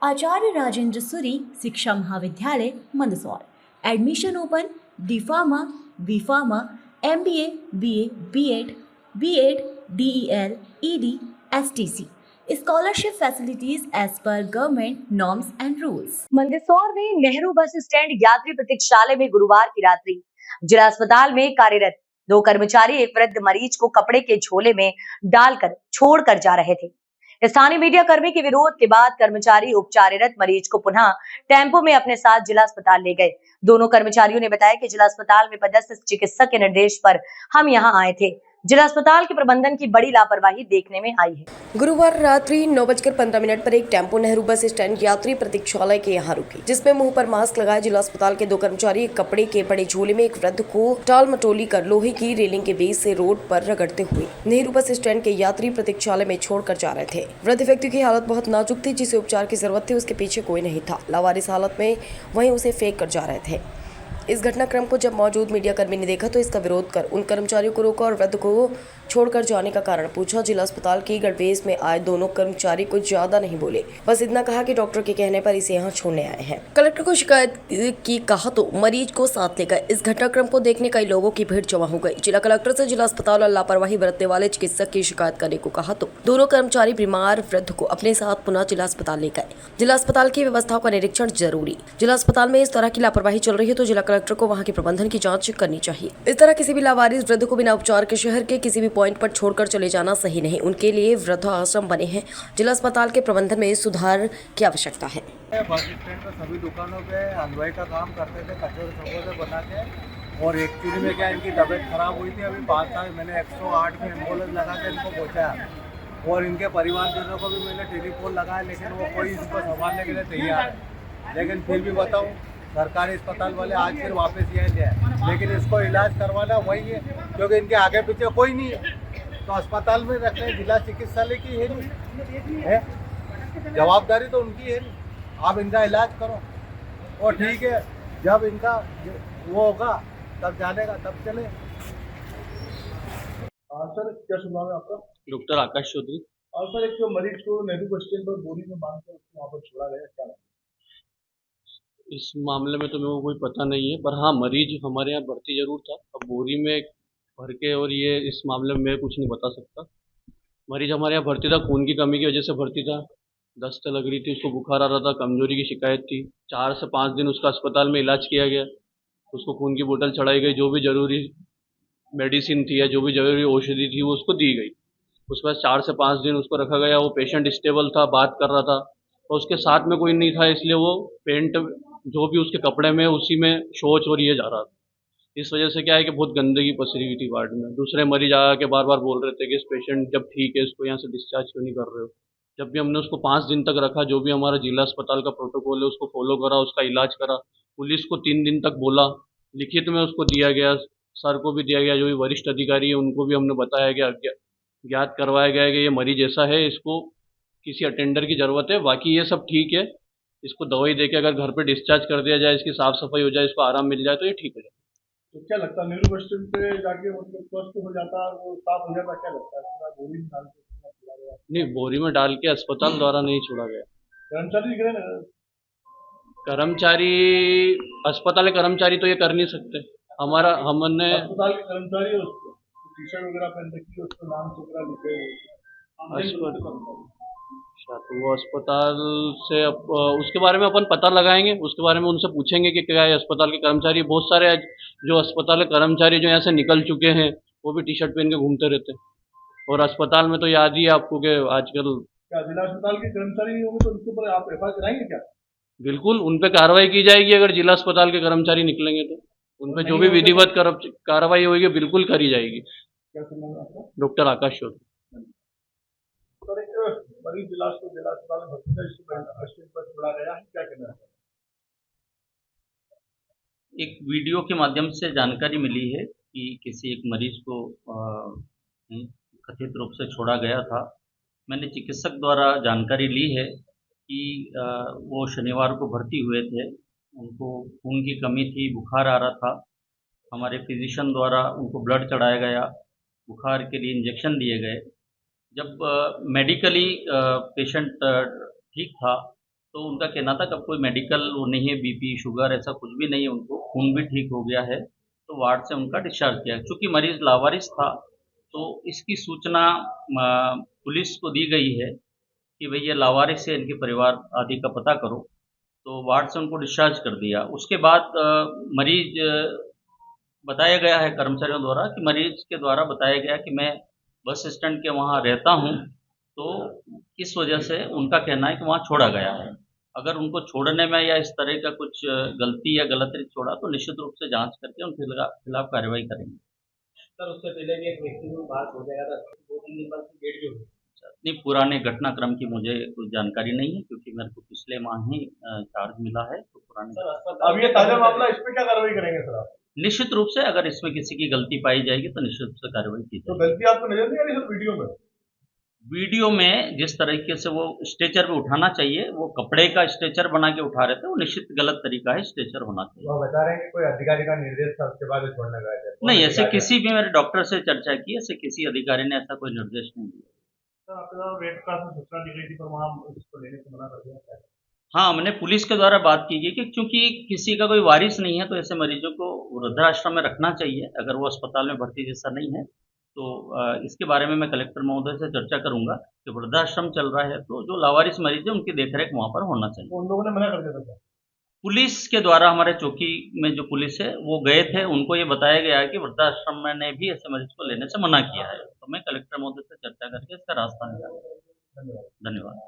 आचार्य राजेंद्र सूरी शिक्षा महाविद्यालय Mandsaur. Admission open. D pharma, B pharma, MBA, BA, B.Ed, DEL, ED, STC। Scholarship facilities as per government norms and rules. Mandsaur में Nehru bus stand यात्री प्रतीक्षालय में गुरुवार की रात्रि जिला अस्पताल में कार्यरत 2 कर्मचारी एक वृद्ध मरीज को कपड़े के झोले में डालकर छोड़कर जा रहे थे। स्थानीय मीडिया कर्मी के विरोध के बाद कर्मचारी उपचाररत मरीज को पुनः टेम्पो में अपने साथ जिला अस्पताल ले गए। दोनों कर्मचारियों ने बताया कि जिला अस्पताल में पदस्थ चिकित्सक के निर्देश पर हम यहाँ आए थे। जिला अस्पताल के प्रबंधन की बड़ी लापरवाही देखने में आई है। गुरुवार रात्रि 9:15 पर एक टेम्पो नेहरू बस स्टैंड यात्री प्रतीक्षालय के यहाँ रुकी, जिसमें मुंह पर मास्क लगाए जिला अस्पताल के 2 कर्मचारी एक कपड़े के बड़े झोले में एक वृद्ध को टाल मटोली कर लोहे की रेलिंग के बीच से रोड पर रगड़ते हुए नेहरू बस स्टैंड के यात्री प्रतीक्षालय में छोड़कर जा रहे थे। वृद्ध व्यक्ति की हालत बहुत नाजुक थी, जिसे उपचार की जरूरत थी। उसके पीछे कोई नहीं था। लावारिस हालत में वहीं उसे फेंक कर जा रहे थे। इस घटनाक्रम को जब मौजूद मीडिया कर्मी ने देखा तो इसका विरोध कर उन कर्मचारियों को रोका और वृद्ध को छोड़कर जाने का कारण पूछा। जिला अस्पताल की गणवेश में आए दोनों कर्मचारी कुछ ज्यादा नहीं बोले, बस इतना कहा कि डॉक्टर के कहने पर इसे यहाँ छोड़ने आए हैं। कलेक्टर को शिकायत की कहा तो मरीज को साथ लेकर इस घटनाक्रम को देखने कई लोगों की भीड़ जमा हो गई। जिला कलेक्टर से जिला अस्पताल और लापरवाही बरतने वाले चिकित्सक की शिकायत करने को कहा तो दोनों कर्मचारी बीमार वृद्ध को अपने साथ पुनः जिला अस्पताल ले गए। जिला अस्पताल की व्यवस्थाओं का निरीक्षण जरूरी। जिला अस्पताल में इस तरह की लापरवाही चल रही है तो जिला कलेक्टर को वहाँ के प्रबंधन की जांच करनी चाहिए। इस तरह किसी भी लावारिस वृद्ध को बिना उपचार के शहर के किसी भी पॉइंट पर छोड़कर चले जाना सही नहीं। उनके लिए वृद्धाश्रम बने हैं। जिला अस्पताल के प्रबंधन में सुधार की आवश्यकता है। बस स्टैंड पर सभी दुकानों पे हलवाई का काम करते थे, कचौड़ी समोसे बना के। और एक्चुअली में क्या, इनकी तबीयत खराब हुई थी। अभी 5 साल मैंने 108 में एम्बुलेंस लगा के इनको पहुँचाया और इनके परिवारजनों को भी मैंने टेलीफोन लगाया, लेकिन वो कोई इसको संभालने के लिए तैयार है। लेकिन फिर भी बताऊँ, सरकारी अस्पताल वाले आज फिर वापस यही ले आए, लेकिन इसको इलाज करवाना वही है, क्योंकि इनके आगे पीछे कोई नहीं है। तो अस्पताल में रखने जिला चिकित्सालय की है नहीं है, जवाबदारी तो उनकी है नहीं। आप इनका इलाज करो और ठीक है, जब इनका वो होगा तब जानेगा, तब चले। सर, क्या शुभ नाम है आपका? डॉक्टर आकाश चौधरी। सर, एक मरीज को नेहरू बस स्टैंड पर बोरी में बांध कर उसको वहाँ पर छोड़ा गया, क्या? इस मामले में तो मेरे को कोई पता नहीं है, पर हाँ, मरीज हमारे यहाँ भर्ती जरूर था। अब बोरी में भर के, और ये इस मामले में मैं कुछ नहीं बता सकता। मरीज हमारे यहाँ भर्ती था, खून की कमी की वजह से भर्ती था। दस्त लग रही थी, उसको बुखार आ रहा था, कमजोरी की शिकायत थी। 4 से 5 दिन उसका अस्पताल में इलाज किया गया। उसको खून की बोतल चढ़ाई गई, जो भी जरूरी मेडिसिन थी या जो भी जरूरी औषधि थी वो उसको दी गई। उसके बाद 4 से 5 दिन उसको रखा गया। वो पेशेंट स्टेबल था, बात कर रहा था, और उसके साथ में कोई नहीं था, इसलिए वो पेंट जो भी उसके कपड़े में उसी में शौच और ये जा रहा था। इस वजह से क्या है कि बहुत गंदगी पसरी हुई थी वार्ड में। दूसरे मरीज आके बार बार बोल रहे थे कि इस पेशेंट जब ठीक है, इसको यहाँ से डिस्चार्ज क्यों नहीं कर रहे हो। जब भी हमने उसको 5 दिन तक रखा, जो भी हमारा जिला अस्पताल का प्रोटोकॉल है उसको फॉलो करा, उसका इलाज करा। पुलिस को 3 दिन तक बोला, लिखित में उसको दिया गया, सर को भी दिया गया, जो भी वरिष्ठ अधिकारी है उनको भी हमने बताया गया, ज्ञात करवाया गया कि ये मरीज ऐसा है, इसको किसी अटेंडर की ज़रूरत है। बाकी ये सब ठीक है, इसको दवाई देके अगर घर पे डिस्चार्ज कर दिया जाए, इसकी साफ़ सफाई हो जाए, इसको आराम मिल जाए तो ये ठीक हो जाए। तो क्या लगता है, नेहरू बस स्टैंड पे जाके मतलब स्वस्थ हो जाता, वो साफ हो जाता, क्या लगता है? पूरा बोरी में डाल के छोड़ा गया? नहीं, बोरी में डाल के अस्पताल द्वारा नहीं छोड़ा गया। कर्मचारी दिख रहे हैं ना? कर्मचारी, अस्पताल के कर्मचारी तो ये कर नहीं सकते। हमने अस्पताल के कर्मचारी है, उसको टी शर्ट वगैरह पहन रखी है, उसको नाम वगैरह लिखे हुए। तो वो अस्पताल से उसके बारे में अपन पता लगाएंगे, उसके बारे में उनसे पूछेंगे कि क्या है अस्पताल के कर्मचारी। बहुत सारे जो अस्पताल के कर्मचारी जो यहाँ से निकल चुके हैं वो भी टी शर्ट पहन के घूमते रहते हैं। और अस्पताल में तो याद ही है आपको कि आजकल क्या जिला अस्पताल के कर्मचारी नहीं होंगे तो उनके ऊपर आप एफआईआर कराएंगे क्या? बिल्कुल उन पे कार्रवाई की जाएगी। अगर जिला अस्पताल के कर्मचारी निकलेंगे तो उन पे जो भी विधिवत कार्रवाई होगी बिल्कुल करी जाएगी। क्या सुना है आपका? डॉक्टर आकाश चौधरी। सर, एक मरीज जिला अस्पताल में भर्ती था, इसको स्टैंड पर छोड़ा गया है, क्या कहना है? एक वीडियो के माध्यम से जानकारी मिली है कि किसी एक मरीज को कथित रूप से छोड़ा गया था। मैंने चिकित्सक द्वारा जानकारी ली है कि वो शनिवार को भर्ती हुए थे। उनको खून की कमी थी, बुखार आ रहा था। हमारे फिजिशियन द्वारा उनको ब्लड चढ़ाया गया, बुखार के लिए इंजेक्शन दिए गए। जब मेडिकली पेशेंट ठीक था तो उनका कहना था कि अब कोई मेडिकल वो नहीं है, बीपी शुगर ऐसा कुछ भी नहीं है उनको, खून भी ठीक हो गया है, तो वार्ड से उनका डिस्चार्ज किया। चूँकि मरीज़ लावारिस था तो इसकी सूचना पुलिस को दी गई है कि भाई ये लावारिस है, इनके परिवार आदि का पता करो, तो वार्ड से उनको डिस्चार्ज कर दिया। उसके बाद मरीज बताया गया है कर्मचारियों द्वारा कि मरीज के द्वारा बताया गया कि मैं बस स्टैंड के वहाँ रहता हूँ, तो इस वजह से उनका कहना है कि वहाँ छोड़ा गया है। अगर उनको छोड़ने में या इस तरह का कुछ गलती या गलत रीत छोड़ा तो निश्चित रूप से जांच करके उनके खिलाफ कार्रवाई करेंगे। सर उससे पहले भी एक व्यक्ति को बात हो गया था, 2-3 दिन बाद डेट भी हो गई। नहीं, पुराने घटनाक्रम की मुझे कुछ जानकारी नहीं है क्योंकि मेरे को पिछले माह ही चार्ज मिला है, तो पुराने अब ये ताजा मामला, इस पे क्या कार्रवाई करेंगे सर आप? निश्चित रूप से अगर इसमें किसी की गलती पाई जाएगी तो निश्चित रूप से कार्रवाई की तो जाएगी। गलती आपको नजर नहीं आ रही सर वीडियो में? वीडियो में जिस तरीके से वो स्ट्रेचर पे उठाना चाहिए, वो कपड़े का स्ट्रेचर बना के उठा रहे थे, वो निश्चित गलत तरीका है, स्ट्रेचर होना चाहिए। वो बता रहे हैं कि कोई अधिकारी का निर्देश था, उसके बाद छोड़ने गए थे। नहीं, ऐसे किसी भी, मेरे डॉक्टर से चर्चा की, ऐसे किसी अधिकारी ने ऐसा कोई निर्देश नहीं दिया। सर आपके द्वारा रेड कार्ड से सूचना दी गई थी पर वहाँ उसको लेने से मना कर दिया। हाँ, हमने पुलिस के द्वारा बात की गई कि चूंकि किसी का कोई वारिस नहीं है तो ऐसे मरीजों को वृद्धाश्रम में रखना चाहिए। अगर वो अस्पताल में भर्ती जैसा नहीं है तो इसके बारे में मैं कलेक्टर महोदय से चर्चा करूंगा कि वृद्धाश्रम चल रहा है तो जो लावारिस मरीज है उनकी देखरेख वहाँ पर होना चाहिए। उन लोगों ने मना कर दिया था। पुलिस के द्वारा, हमारे चौकी में जो पुलिस है वो गए थे, उनको ये बताया गया है कि वृद्धाश्रम में ने भी ऐसे मरीज को लेने से मना किया है, तो मैं कलेक्टर महोदय से चर्चा करके इसका रास्ता निकालूंगा। धन्यवाद। धन्यवाद।